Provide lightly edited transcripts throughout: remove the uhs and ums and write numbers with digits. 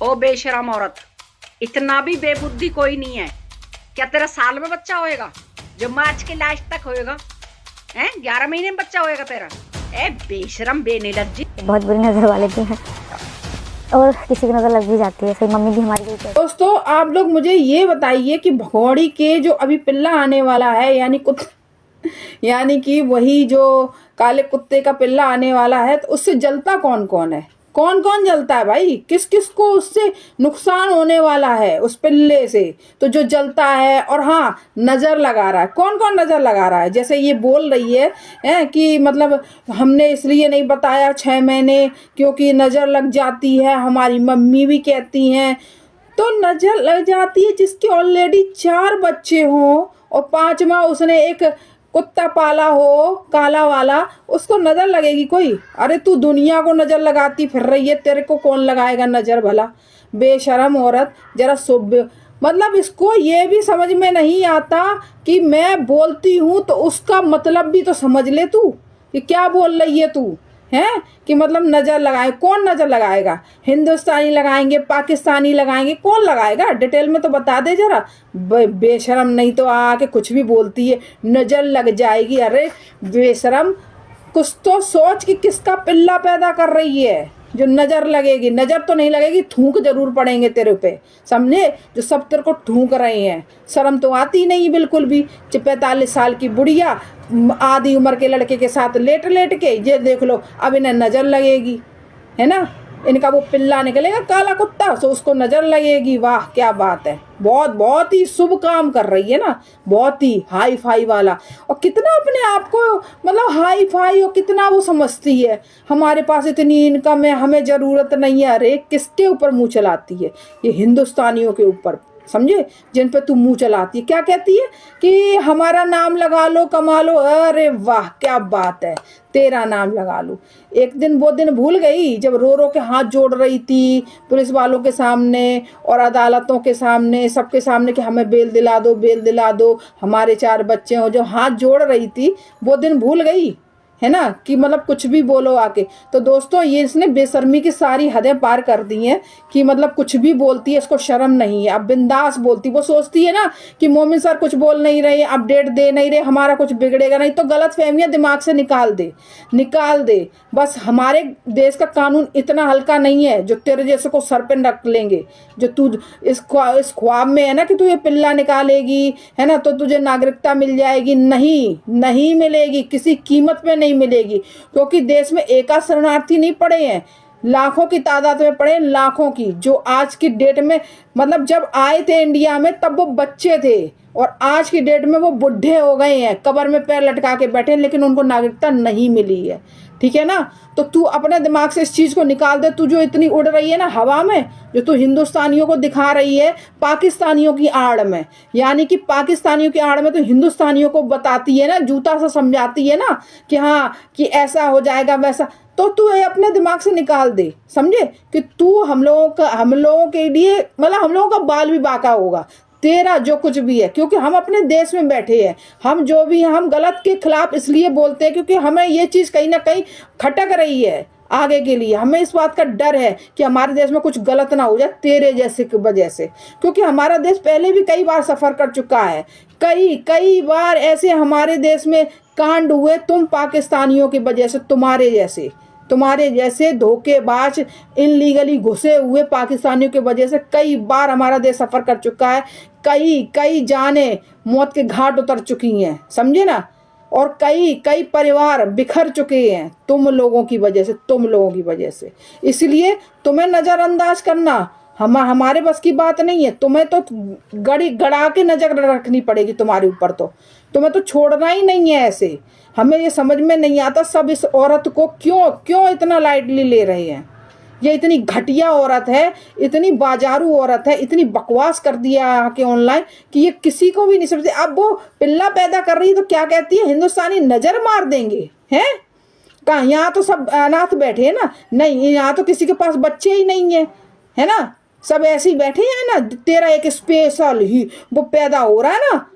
ओ बेशरम औरत, इतना भी बेबुद्धि कोई नहीं है। क्या तेरा साल में बच्चा होएगा जो मार्च के लास्ट तक होएगा? हैं 11 महीने में बच्चा होएगा तेरा? ए बेशरम बेनिलज्जी। बहुत बुरी नजर वाले भी हैं और किसी की नजर लग भी जाती है। सही मम्मी भी हमारी गई। दोस्तों आप लोग मुझे ये बताइए कि भगौड़ी के जो अभी पिल्ला आने वाला है यानी कि वही जो काले कुत्ते का पिल्ला आने वाला है, तो उससे जलता कौन कौन है? कौन कौन जलता है भाई? किस किस को उससे नुकसान होने वाला है उस पिल्ले से? तो जो जलता है और हाँ नजर लगा रहा है, कौन कौन नजर लगा रहा है? जैसे ये बोल रही है कि मतलब हमने इसलिए नहीं बताया 6 महीने क्योंकि नजर लग जाती है, हमारी मम्मी भी कहती हैं। तो नजर लग जाती है जिसके ऑलरेडी 4 बच्चे हों और 5वां उसने एक कुत्ता पाला हो काला वाला, उसको नजर लगेगी कोई? अरे तू दुनिया को नजर लगाती फिर रही है, तेरे को कौन लगाएगा नजर भला? बेशरम औरत, जरा सुब मतलब इसको ये भी समझ में नहीं आता कि मैं बोलती हूँ तो उसका मतलब भी तो समझ ले तू कि क्या बोल रही है तू। हैं कि मतलब नज़र लगाए, कौन नज़र लगाएगा? हिंदुस्तानी लगाएंगे, पाकिस्तानी लगाएंगे, कौन लगाएगा? डिटेल में तो बता दे जरा। बेशरम, नहीं तो आके कुछ भी बोलती है नज़र लग जाएगी। अरे बेशरम, कुछ तो सोच कि किसका पिल्ला पैदा कर रही है जो नज़र लगेगी। नज़र तो नहीं लगेगी, थूक जरूर पड़ेंगे तेरे पे, समझे? जो सब तेरे को थूक रहे हैं, शर्म तो आती नहीं बिल्कुल भी। 45 साल की बुढ़िया आधी उम्र के लड़के के साथ लेट लेट के ये देख लो, अब इन्हें नज़र लगेगी, है ना? इनका वो पिल्ला निकलेगा काला कुत्ता, तो उसको नज़र लगेगी। वाह क्या बात है, बहुत बहुत ही शुभ काम कर रही है ना, बहुत ही हाई फाई वाला। और कितना अपने आप को मतलब हाई फाई और कितना वो समझती है, हमारे पास इतनी इनकम है, हमें ज़रूरत नहीं है। अरे किसके ऊपर मुँह चलाती है? ये हिंदुस्तानियों के ऊपर, समझे, जिन पे तू मुंह चलाती है। क्या कहती है कि हमारा नाम लगा लो कमा लो। अरे वाह क्या बात है, तेरा नाम लगा लो। एक दिन वो दिन भूल गई जब रो रो के हाथ जोड़ रही थी पुलिस वालों के सामने और अदालतों के सामने, सबके सामने कि हमें बेल दिला दो, बेल दिला दो, हमारे 4 बच्चे हो। जो हाथ जोड़ रही थी वो दिन भूल गई, है ना? कि मतलब कुछ भी बोलो आके। तो दोस्तों ये इसने बेशर्मी की सारी हदें पार कर दी हैं कि मतलब कुछ भी बोलती है, इसको शर्म नहीं है। अब बिंदास बोलती, वो सोचती है ना कि मोमिन सर कुछ बोल नहीं रहे, अपडेट दे नहीं रहे, हमारा कुछ बिगड़ेगा नहीं। तो गलत फहमियाँ दिमाग से निकाल दे बस। हमारे देश का कानून इतना हल्का नहीं है जो तेरे जैसे को सर पे रख लेंगे। जो तू इस ख्वाब में है ना कि तू ये पिल्ला निकालेगी, है ना, तो तुझे नागरिकता मिल जाएगी, नहीं मिलेगी, किसी कीमत पे नहीं मिलेगी। क्योंकि देश में एका शरणार्थी नहीं पड़े हैं, लाखों की तादाद में पड़े, लाखों की, जो आज की डेट में मतलब जब आए थे इंडिया में तब वो बच्चे थे और आज की डेट में वो बुढ़े हो गए हैं, कब्र में पैर लटका के बैठे हैं, लेकिन उनको नागरिकता नहीं मिली है। ठीक है ना? तो तू अपने दिमाग से इस चीज़ को निकाल दे। तू जो इतनी उड़ रही है ना हवा में, जो तू हिंदुस्तानियों को दिखा रही है पाकिस्तानियों की आड़ में, यानी कि पाकिस्तानियों की आड़ में तो हिंदुस्तानियों को बताती है ना, जूता सा समझाती है ना कि हाँ कि ऐसा हो जाएगा वैसा। तो तू ये अपने दिमाग से निकाल दे, समझे, कि तू हम लोगों के लिए मतलब हम लोगों का बाल भी बाका होगा तेरा जो कुछ भी है। क्योंकि हम अपने देश में बैठे हैं, हम जो भी हैं हम गलत के खिलाफ इसलिए बोलते हैं क्योंकि हमें ये चीज़ कहीं ना कहीं खटक रही है आगे के लिए। हमें इस बात का डर है कि हमारे देश में कुछ गलत ना हो जाए तेरे जैसे की वजह से। क्योंकि हमारा देश पहले भी कई बार सफ़र कर चुका है, कई बार ऐसे हमारे देश में कांड हुए तुम पाकिस्तानियों की वजह से, तुम्हारे जैसे धोखेबाज इनलीगली घुसे हुए पाकिस्तानियों की वजह से कई बार हमारा देश सफ़र कर चुका है। कई जाने मौत के घाट उतर चुकी हैं, समझे ना? और कई परिवार बिखर चुके हैं तुम लोगों की वजह से। इसलिए तुम्हें नज़रअंदाज करना हमारे बस की बात नहीं है। तुम्हें तो गड़ा के नजर रखनी पड़ेगी तुम्हारे ऊपर, तो तुम्हें तो छोड़ना ही नहीं है ऐसे। हमें ये समझ में नहीं आता सब इस औरत को क्यों इतना लाइटली ले रहे हैं। ये इतनी घटिया औरत है, इतनी बाजारू औरत है, इतनी बकवास कर दिया आके ऑनलाइन कि ये किसी को भी नहीं समझती। अब वो पिल्ला पैदा कर रही है तो क्या कहती है, हिंदुस्तानी नजर मार देंगे हैं? कहाँ, यहाँ तो सब अनाथ बैठे हैं ना, नहीं यहाँ तो किसी के पास बच्चे ही नहीं है ना, सब ऐसे ही बैठे हैं ना। तेरा एक स्पेशल ही वो पैदा हो रहा है ना,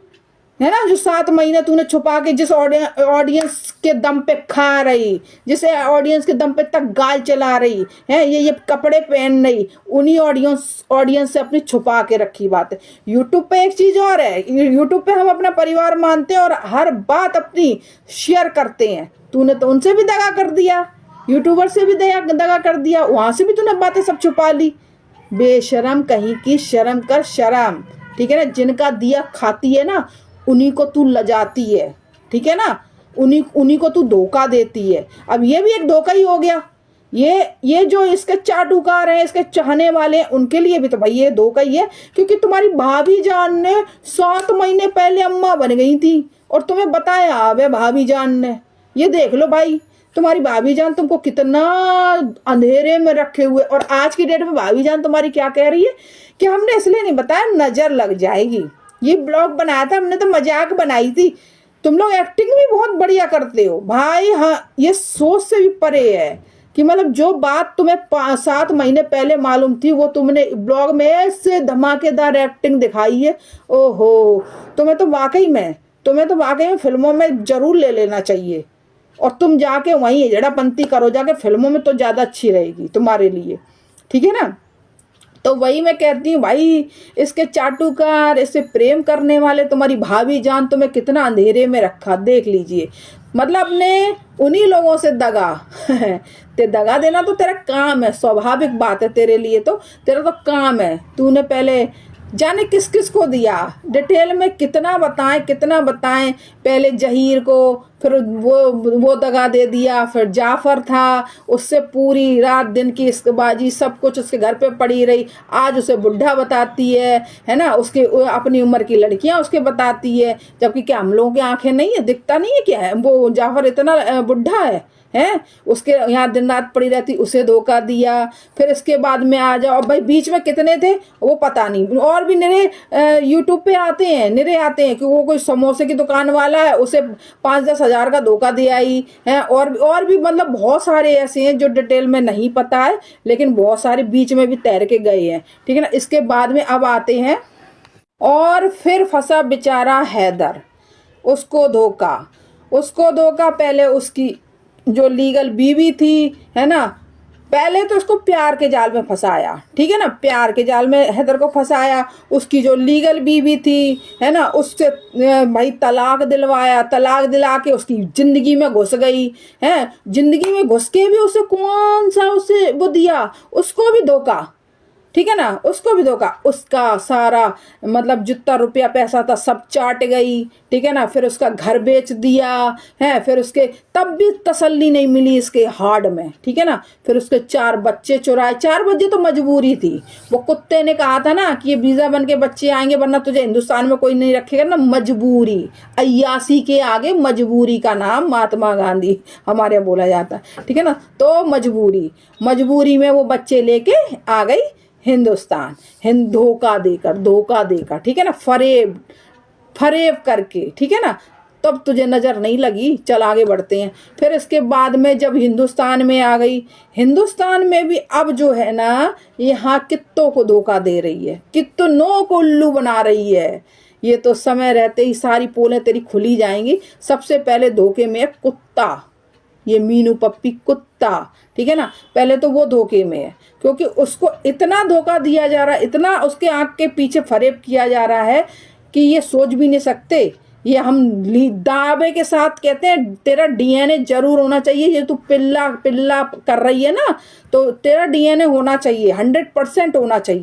है ना, जो 7 महीने तूने छुपा के जिस ऑडियंस के दम पे खा रही, जिसे ऑडियंस के दम पे तक गाल चला रही है, ये कपड़े पहन रही, उन्हीं ऑडियंस से अपनी छुपा के रखी बात है। यूट्यूब पे एक चीज और है, यूट्यूब पे हम अपना परिवार मानते हैं और हर बात अपनी शेयर करते हैं। तूने तो उनसे भी दगा कर दिया, यूट्यूबर से भी दगा कर दिया, वहां से भी तूने बातें सब छुपा ली। बेशरम कहीं की, शर्म कर शर्म, ठीक है ना। जिनका दिया खाती है ना, उन्हीं को तू लजाती है, ठीक है ना, उन्हीं को तू धोखा देती है। अब ये भी एक धोखा ही हो गया। ये जो इसके चाटुकार हैं, इसके चाहने वाले हैं, उनके लिए भी तो भाई ये धोखा ही है, क्योंकि तुम्हारी भाभी जान ने 7 महीने पहले अम्मा बन गई थी और तुम्हें बताया अबे भाभी जान ने। ये देख लो भाई, तुम्हारी भाभी जान तुमको कितना अंधेरे में रखे हुए, और आज की डेट में भाभी जान तुम्हारी क्या कह रही है कि हमने इसलिए नहीं बताया, नजर लग जाएगी। ये ब्लॉग बनाया था हमने तो मजाक बनाई थी। तुम लोग एक्टिंग भी बहुत बढ़िया करते हो भाई। हाँ, ये सोच से भी परे है कि मतलब जो बात तुम्हें 7 महीने पहले मालूम थी, वो तुमने ब्लॉग में ऐसे धमाकेदार एक्टिंग दिखाई है। ओहो, तुम्हें तो वाकई में फिल्मों में जरूर ले लेना चाहिए, और तुम जाके वहीं जड़ापंती करो जाके फिल्मों में, तो ज्यादा अच्छी रहेगी तुम्हारे लिए, ठीक है ना। तो वही मैं कहती हूँ भाई, इसके चाटुकार, इससे प्रेम करने वाले, तुम्हारी भाभी जान तुम्हें कितना अंधेरे में रखा, देख लीजिए। मतलब ने उन्हीं लोगों से दगा ते दगा देना तो तेरा काम है, स्वाभाविक बात है तेरे लिए, तो तेरा तो काम है। तूने पहले जाने किस किस को दिया, डिटेल में कितना बताएं। पहले जहीर को, फिर वो दगा दे दिया, फिर जाफर था, उससे पूरी रात दिन की इश्कबाजी सब कुछ उसके घर पे पड़ी रही। आज उसे बुढ़ा बताती है ना, उसके अपनी उम्र की लड़कियां उसके बताती है, जबकि क्या हम लोगों की आंखें नहीं है, दिखता नहीं है क्या है वो जाफर इतना बुढ़ा है उसके यहाँ दिन रात पड़ी रहती, उसे धोखा दिया। फिर इसके बाद में आ जाओ भाई, बीच में कितने थे वो पता नहीं, और भी निरे यूट्यूब पे आते हैं कि वो कोई समोसे की दुकान वाला है, उसे 5-10 हजार का धोखा दिया ही है। और भी मतलब बहुत सारे ऐसे हैं जो डिटेल में नहीं पता है, लेकिन बहुत सारे बीच में भी तैर के गए हैं, ठीक है ना। इसके बाद में अब आते हैं, और फिर फंसा बेचारा हैदर, उसको धोखा पहले उसकी जो लीगल बीवी थी, है ना, पहले तो उसको प्यार के जाल में फंसाया, ठीक है ना, प्यार के जाल में हैदर को फंसाया। उसकी जो लीगल बीवी थी, है ना, उससे भाई तलाक दिला के उसकी जिंदगी में घुस गई है। जिंदगी में घुस के भी उसे कौन सा उसे वो दिया, उसको भी धोखा, ठीक है ना, उसको भी धोखा। उसका सारा मतलब जितना रुपया पैसा था सब चाट गई, ठीक है ना। फिर उसका घर बेच दिया है, फिर उसके तब भी तसल्ली नहीं मिली इसके हार्ड में, ठीक है ना। फिर उसके 4 बच्चे चुराए। 4 बच्चे तो मजबूरी थी, वो कुत्ते ने कहा था ना कि ये वीजा बन के बच्चे आएंगे, वरना तुझे हिंदुस्तान में कोई नहीं रखेगा ना। मजबूरी, अय्यासी के आगे मजबूरी का नाम महात्मा गांधी हमारे यहाँ बोला जाता है, ठीक है ना। तो मजबूरी में वो बच्चे लेके आ गई हिंदुस्तान, धोखा देकर, ठीक है ना, फरेब करके, ठीक है ना। तब तुझे नजर नहीं लगी, चल आगे बढ़ते हैं। फिर इसके बाद में जब हिंदुस्तान में आ गई, हिंदुस्तान में भी अब जो है ना, यहाँ कित्तों को धोखा दे रही है, कितनों को उल्लू बना रही है। ये तो समय रहते ही सारी पोलें तेरी खुली जाएंगी। सबसे पहले धोखे में कुत्ता, ये मीनू पप्पी कुत्ता, ठीक है ना। पहले तो वो धोखे में है, क्योंकि उसको इतना धोखा दिया जा रहा है, इतना उसके आंख के पीछे फरेब किया जा रहा है कि ये सोच भी नहीं सकते। ये हम दावे के साथ कहते हैं, तेरा डीएनए जरूर होना चाहिए। ये तू पिल्ला कर रही है ना, तो तेरा डीएनए होना चाहिए, 100% होना चाहिए।